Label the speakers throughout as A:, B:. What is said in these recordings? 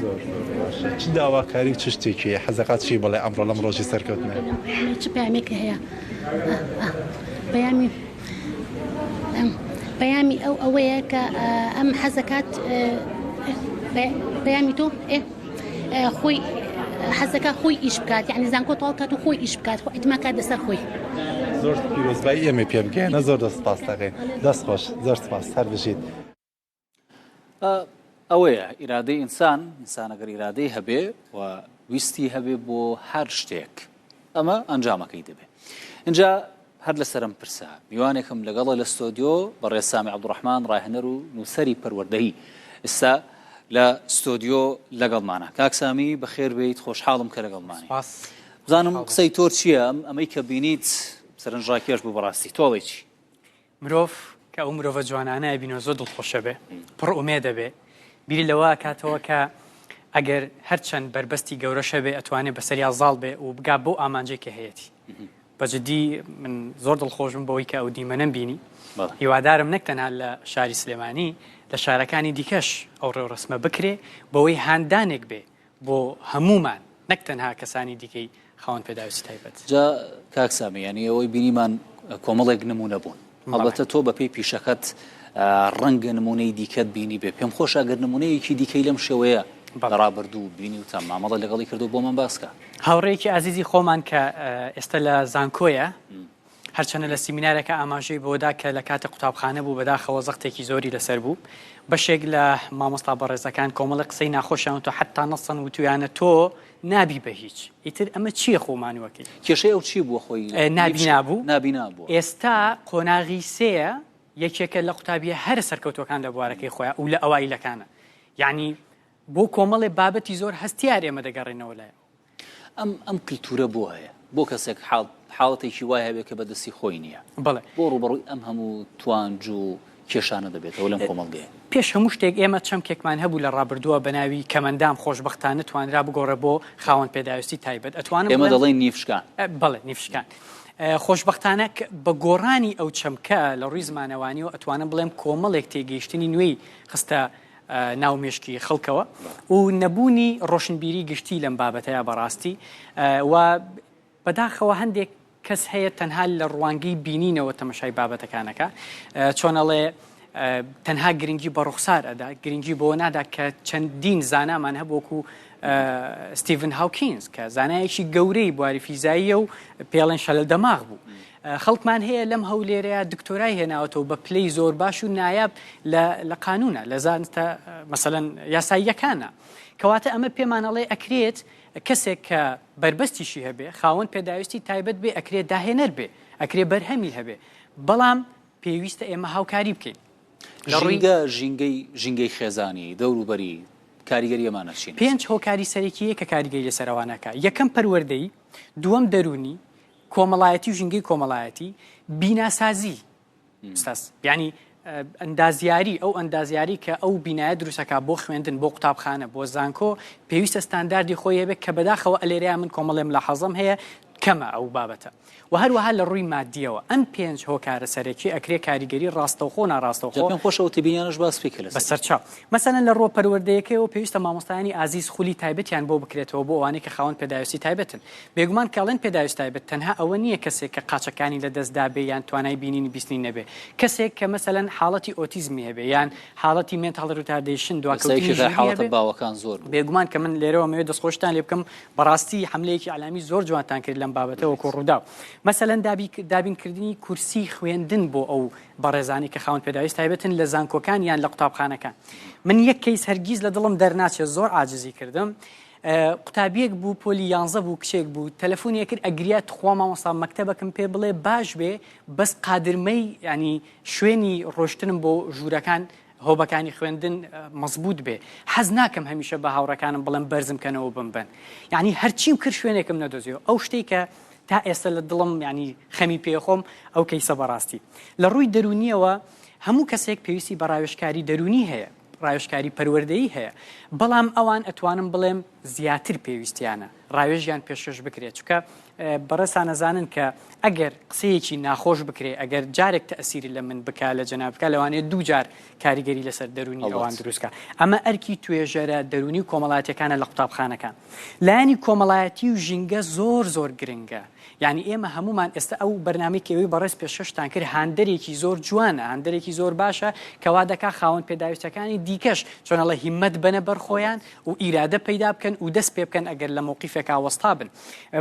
A: زۆر باشە. چ داواکاری چ شتێکی حەزەقات چی بڵێ ئەمڕۆ لەم ڕۆژی سەرکەوتنە؟
B: چ پامێکە هەیە بەیامی ئەوەیە کە ئەم حەزەکات بەیامی تۆ خۆی حەزەکە خۆی ئیش بکات، یعنی زانکۆ تاڵکات و خۆی ئیش بکات، ئیتماکات لەسەر خۆی.
A: زۆر پیرۆزبایی ئێمە پێ بگەێنە، زۆر دەست سپاس دەکەین. دەست خۆش، زۆر سپاس، هەر بژیت.
C: ئەوەیە ئیرادەی ئینسان ئینسانەگەر ئیرادەی هەبێ و ویستی هەبێ بۆ هەر شتێک ئەمە ئەنجامەکەی دەبێت. اینجا هەر لەسەرم پرسە میوانێکم لەگەڵە لە ستۆدیۆ بە ڕێسامی عەبدوڕەحمان ڕاهێنەر و نووسەری پەروەردەهی ئێستا لە ستۆدیۆ لەگەڵمانە. کاک سامی بەخێر بێیت، خۆشحاڵم کە لەگەڵمانی. بزانم قسەی تۆر چییە؟ ئەمەی کە بینیت سەرنجڕاکێش بوو بەڕاستی تۆڵێکی
D: مرۆڤ کە ئەو مرۆڤە جوانانە بینەوە زۆر دڵخۆشە بێ، پڕ ئومێدە بێ، بیری لەوە کاتەوە کە ئەگەر هەرچەند بربەستی گەورەشە بێ ئەتوانێت بەسەریا زاڵ بێ و بگا بۆ ئامانجێک کە هەیەی. بەجددی من زۆر دڵخۆشم بەوەی کە ئەو دیمەنەم بینی. هیوادارم نەک تەنها لە شاری سلێمانی لە شارەکانی دیکەش ئەو ڕێوڕسمە بکرێ بەوەی هاندانێک بێ بۆ هەمومان، نەک تەنها کەسانی دیکەی خاوەن پێداویستی تایبەت.
C: جا کاک سامی یعنی ئەوەی بینیمان کۆمەڵێک نمونە بوون. هەڵبەتە تۆ بەپێی پیشەکەت ڕەنگە نمونەی دیکەت بینی بێ. پێم خۆش ئەگەر نمونەیەکی دیکەی لەم شێوەیە ڕابردوو بینی و تام مامەڵە لەگەڵی کردو بۆمان باسکە.
D: هاوڕێیەکی ئازیزی خۆمان کە ئێستا لە زانکۆیە، هەرچەنە لە سیمینارێکە ئاماژەی بۆدا کە لە کاتە قوتابخانە بوو بەداخەوە زەختێکی زۆری لەسەر بوو، بەشێک لە مامۆستا بەڕێزەکان کۆمەڵە قسەی ناخۆشیان تۆ حتا نەسەن و تویانە تۆ نابی بە هیچ. ئیتر ئەمە چییە خۆمانوەکەی؟
C: کێشەی ئەو چی بووە خۆی
D: نابی
C: نابوو.
D: ئێستا قۆناغی سەیە یەکێکە لە قوتابیە هەر سەرکەوتوەکان لە بوارەکەی خۆیان و لە ئەوایلەکانە، یعنی بۆ کۆمەڵێ بابەتی زۆر هەستیار ئێمە دەگەڕێنەوە لایە.
C: ئەم کللتورە بۆ هەیە بۆ کەسێک حاڵەتێکی وای هەبێت کە بەدەستی خۆی نییە.
D: بڵێ
C: بۆ ڕوبەڕووی ئەم هەموو توانج و کێشانە دەبێتەوە لەم کۆمەڵگەیە.
D: پێش هەموو شتێک ئێمە چەمکێکمان هەبوو لە ڕابردووە بەناوی کەمەندام خۆشبەختانە توانرا بگۆڕە بۆ خاوەن پێداویستی تایبەت. ئەتوانم
C: ئێمە دەڵێن نیفشکان.
D: بڵێ نیفشکان. خۆشبەختانە بە گۆڕانی ئەو چەمکە لە ڕووی زمانەوانیەوە ئەتوانم بڵێم کۆمەڵێک تێگەیشتنی نوێی خستە ناو مێشکی خەڵکەوە و نەبوونی ڕۆشنبیری گشتی لەم بابەتەیە بەڕاستی و بەداخەوە هەندێک کەس هەیە تەنها لە ڕوانگەی بینینەوە تەمەشای بابەتەکانەکە، چۆنەڵێ تەنها گرنگی بە ڕوخسار ئەدا، گرنگی بۆ نادا کە چەندین زانامان هەبووکو ستیڤن هاوکینز کە زانایەکی گەورەی بواری فیزاییە و پێڵێن شەلە دەماغ بوو. خەڵکمان هەیە لەم هەولێرەیە دکتۆرای هێناوەتەوە بە پلەی زۆر باش و نایاب لە قانونە لە زانستە مەسەلەن یاساییەکانە، کەواتە ئەمە پێمانەڵێ ئەکرێت کەسێک کە بربەستیشی هەبێ خاوەن پێداویستی تایبەت بێ ئەکرێت داهێنەر بێ، ئەکرێ بەرهەمی هەبێ، بەڵام پێویستە ئێمە هاوکاری بکەین.
C: ژینگەی خێزانی دەوروبەری کاریگەری ئەمانە چین؟ 5
D: هۆکاری سەرەکیە کە کاریگەری لەسەرەوانەکە. یەکەم پەروەردەی، دووەم دەرونی، کۆمەڵایەتی و ژینگەی کۆمەڵایەتی، بیناسازی یعنی ئەندازیاری، ئەو ئەندازیاری کە ئەو بینایە دروستەکە بۆ خوێندن، بۆ قوتابخانە، بۆ زانکۆ پێویستە ستانداردی خۆی هەبێت کە بەداخەوە ئەلێرەیە من کۆمەڵێم لە حەزم هەیە کەمە ئەو بابەتە و هەروەها لە ڕووی مادیەوە ئەم 5 هۆکارە سەرەکی ئەکرێ کاریگەری ڕاستەوخۆ ناڕاستەوخۆ.
C: پێم خۆشەوە تبینیانش باس بکە
D: بەسەرچاو. مەسەلەن لە ڕۆ پەروەردەیەکەوە پێویستە مامۆستایانی ئازیز خولی تایبەتیان بۆ بکرێتەوە بۆ ئەوانەی کە خاوەن پێداویستی تایبەتن. بێگومان کاڵێن پێداویستی تایبەت تەنها ئەوە نییە کەسێک کە قاچەکانی لە دەستدا بێ یان توانای بینینی بیستنی نەبێ، کەسێک کە مەسەلەن حاڵەتی ئۆتیزمی هەبێ یان حاڵەتی مێنتاڵ ڕوتاردیشن دواکەوتنی
C: حاڵەتە باوەکان زۆر.
D: بێگومان کە من لێرەوە مەوێت دەستخۆشتان لێ بکەم بەڕاستی حملەیەکی عەلامی زۆر جوانتان کرد لەم بابەتەوە کۆ ڕوودا. مەسەلەن دابینکردنی کورسی خوێندن بۆ ئەو بەڕێزانی کە خاوەن پێداویستی تایبەتن لە زانکۆکان یان لە قوتابخانەکان. من یەک کەیس هەرگیز لە دڵم دەرناچێت، زۆر عاجزی کردم. قوتابیەک بوو پۆلی 11 بوو، کچێک بوو، تەلەفۆنی کرد ئەگریات خوا مامۆستا مەکتەبەکەم پێ بڵێ باش بێ بەس قادرمەی ینی شوێنی ڕۆشتنم بۆ ژوورەکان هۆبەکانی خوێندن مەزبوط بێ، حەز ناکەم هەمیشە بە هاوڕەکانم بڵێم بەرزم کەنەوە بمبەن، یعنی هەرچیم کرد شوێنێکم نەدۆزیەوە. ئەو شتێک کە تا ئێستا لە دڵم ینی خەمی پێخۆم ئەو کەیسە بەڕاستی. لە ڕووی دەرونیەوە هەموو کەسێک پێویستی بە ڕاوێژکاری دەرونی هەیە، ڕاوێژکاری پەروەردەیی هەیە، بەڵام ئەوان ئەتوانم بڵێم زیاتر پێویستیانە ڕاوێژیان پێشکەش بکرێت چکە بەڕێستان نەزانن کە ئەگەر قسەیەکی ناخۆش بکرێ ئەگەر جارێک تەسیری لە من بک لە جەنابکە لەوانەیە دوو جار کاریگەری لەسەر دەرونی ئەوان دروستکە ئەمە ئەرکی توێژەرە دەرونی و کۆمەڵایەتەکانە لە قوتابخانەکان لایەنی کۆمەڵایەتی و ژینگە زۆر گرنگە یعنی ئێمە هەمومان ئێستا ئەو بەرنامەیەکەوەی بەڕێز پێشەشتان کرد هاندەرێکی زۆر جوانە هاندەرێکی زۆر باشە کەوا دەکا خاوەن پێداویستەکانی دیکەش چۆنەڵە هیممەت بنە بەرخۆیان و ئیرادە پەیدا بکەن و دەست پێ بکەن ئەگەر لە مووقیفێکا وەستا بن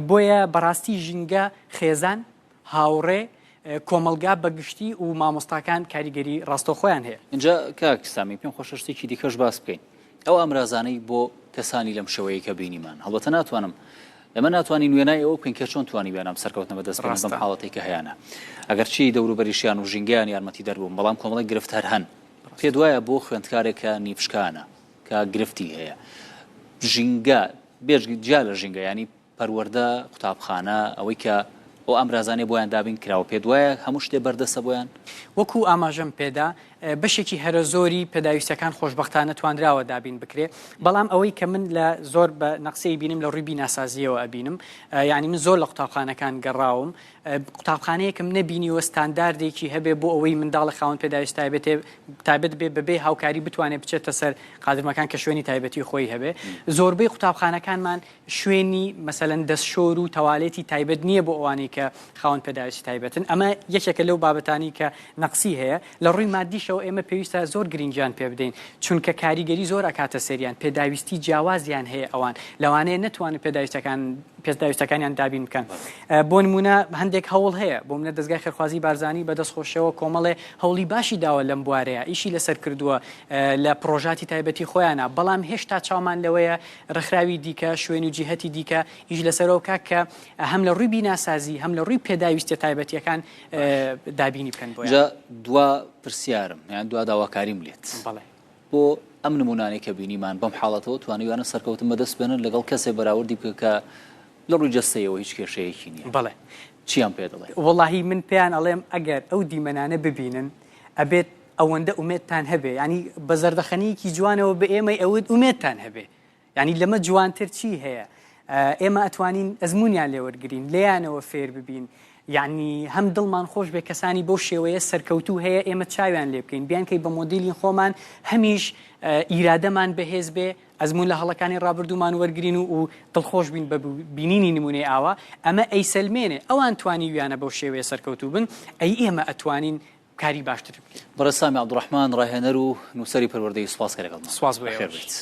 D: بۆیە بەڕاستی ژینگە خێزان هاوڕێ کۆمەلگا بەگشتی و مامۆستاکان کاریگەری ڕاستەوخۆیان هەیە
C: اینجا کاکسامی پێم خۆشە شتێکی دیکەش باس بکەین ئەو ئەمرازانەی بۆ کەسانی لەم شەوەیە کە بینیمان هەڵبەتە ناتوانم ئەمە ناتوانین وێنای ئەوە بکەین کە چۆن توانی بێنام سەرکەوتنە بەدەست بەم حاڵەتی کە هەیەە ئەگەر چی دەوروبەریشیان و ژینگیان یارمەتی دەربوون بەڵام کۆمەڵی گرفتار هەن پێ وایە بۆ خوێندکارێکە نیپشکانە کە گرفتی هەیە ژینگە بێژگیا لە ژینگە ینی پەروەردە قوتابخانە ئەوەی کە ئەو ئەمرازانێ بۆیان دابین کراوە پێ وایە هەموو شتێ بەردەستە بۆیان
D: وەکو ئاماژەم پێدا بەشێکی هەرە زۆری پێداویستەکان خۆشببختانە توانراوە دابین بکرێ بەڵام ئەوەی کە من لە زۆر بە نەقسەی بینم لە ڕووی بیناسازیەوە ئەبینم یعنی من زۆر لە قوتابخانەکان گەڕاوم قوتابخانەیەکم نەبینیوە ستانداردێکی هەبێ بۆ ئەوەی منداڵە خاوەن پێداویست تایبەت بێ بەبێ هاوکاری بتوانێت بچێتە سەر قادرمەکان کە شوێنی تایبەتی خۆی هەبێ زۆربەی قوتابخانەکانمان شوێنی مەسەلەن دەستشۆر و تەواالێتی تایبەت نییە بۆ ئەوانەی کە خاوەن پێداویستی تایبەتن ئەمە یەکێکە لەو بابەتانی کە نەقسی هەیە لە ڕووی مادیشەوە ئێمە پێویستە زۆر گرنگیان پێ بدەین چونکە کاریگەری زۆر ئەکاتە سەریان پێداویستی جیاوازیان هەیە ئەوان لەوانەیە نتوانن پێداویستەکانیان دابین بکەن بۆ نمونە هەندێک هەوڵ هەیە بۆ منە دەستگای خێرخوازی بارزانی بەدەستخۆشەوە کۆمەڵێ هەوڵی باشی داوە لەم بوارەیە ئیشی لەسەر کردووە لە پرۆژاتی تایبەتی خۆیانە بەڵام هێشتا چاومان لەوەیە ڕخراوی دیکە شوێن و جیهەتی دیکە ئیش لەسەرەوە کاکە هەم لە ڕووی بیناسازی هەم لە ڕووی پێداویستی تایبەتیەکان دابینی بکەن بۆ
C: دوا پرسیارم یان دوا داواکاریم لێت بۆ ئەم نمونانێک کە بینیمان بەم حاڵەتەوە توانیوانە سەرکەوتن بەدەست بێنن لەگەڵ کەسێ بەراوردی بکە کە لە ڕووی جەستەیەوە هیچ کێشەیەکی نییە
D: بەڵێ
C: چیان پێ دەڵێ
D: وەڵاهی من پێیان ئەڵێم ئەگەر ئەو دیمەنانە ببینن ئەبێت ئەوەندە ئومێدتان هەبێ ینی بە زەردەخەنەیەکی جوانەوە بە ئێمەی ئەوت ئومێدتان هەبێ ینی لەمە جوانتر چی هەیە ئێمە ئەتوانین ئەزمونیان لێوەرگین لێیانەوە فێر ببین یعنی هەم دڵمان خۆش بێ کەسانی بۆ شێوەیە سەرکەوتو هەیە ئێمە چاویان لێ بکەین بیانکەی بە مۆدیلی خۆمان هەمیش ئیرادەمان بەهێز بێ ئەزمون لە هەڵەکانی ڕابردوومان وەرگین و دڵخۆش بین بە بینینی نمونەی ئاوا ئەمە ئەیسەلمێنێ ئەوان توانی ویانە بەو شێوەیە سەرکەوتو بن ئەی ئێمە ئەتوانین کاری باشتر بکەین.
C: بەڕێسامی عەبدوڕەحمان ڕاهێنەر و نووسەری پەروەردەی سوپاسکەرێکڵ
D: سواز بۆ
C: خێر بیت.